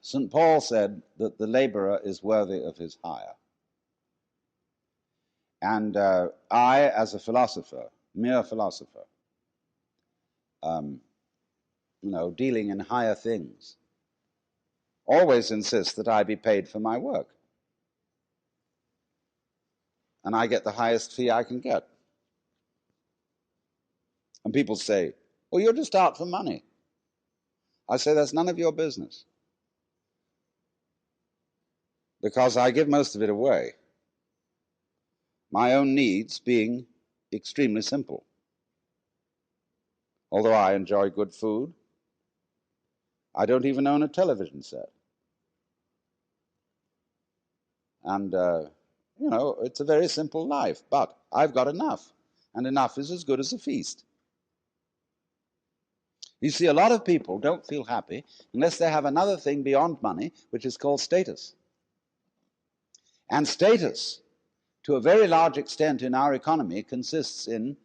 St. Paul said that the laborer is worthy of his hire. And I, as a philosopher, mere philosopher, dealing in higher things, always insist that I be paid for my work. And I get the highest fee I can get. And people say, well, you're just out for money. I say, that's none of your business. Because I give most of it away. My own needs being extremely simple. Although I enjoy good food, I don't even own a television set. And, it's a very simple life. But I've got enough. And enough is as good as a feast. You see, a lot of people don't feel happy unless they have another thing beyond money, which is called status. And status, to a very large extent in our economy, consists in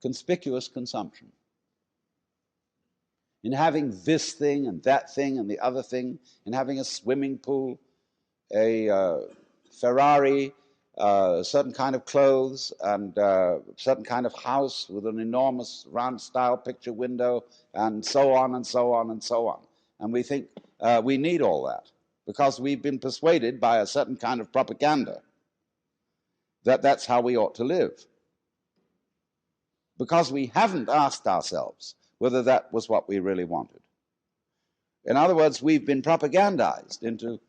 conspicuous consumption. In having this thing and that thing and the other thing, in having a swimming pool, a Ferrari, a certain kind of clothes, and a certain kind of house with an enormous round-style picture window, and so on and so on and so on. And we think we need all that because we've been persuaded by a certain kind of propaganda that that's how we ought to live. Because we haven't asked ourselves whether that was what we really wanted. In other words, we've been propagandized into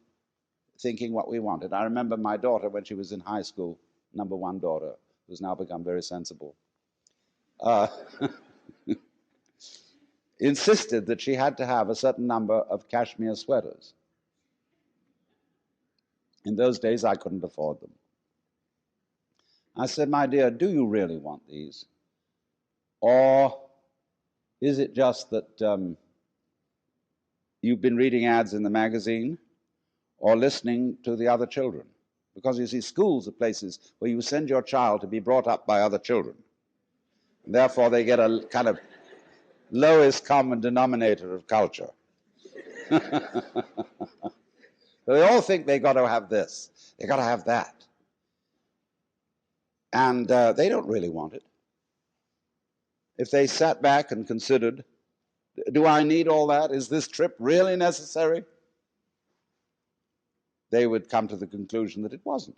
thinking what we wanted. I remember my daughter, when she was in high school, number one daughter, who's now become very sensible, insisted that she had to have a certain number of cashmere sweaters. In those days, I couldn't afford them. I said, my dear, do you really want these? Or is it just that you've been reading ads in the magazine or listening to the other children? Because you see, schools are places where you send your child to be brought up by other children. And therefore, they get a kind of lowest common denominator of culture. So they all think they got to have this, they got to have that. And they don't really want it. If they sat back and considered, do I need all that? Is this trip really necessary? They would come to the conclusion that it wasn't.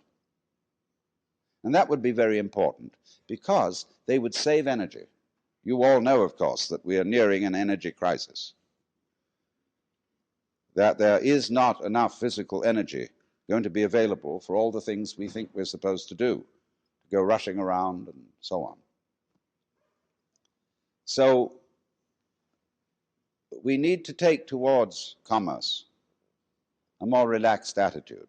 And that would be very important because they would save energy. You all know, of course, that we are nearing an energy crisis, that there is not enough physical energy going to be available for all the things we think we're supposed to do, to go rushing around and so on. So we need to take towards commerce a more relaxed attitude.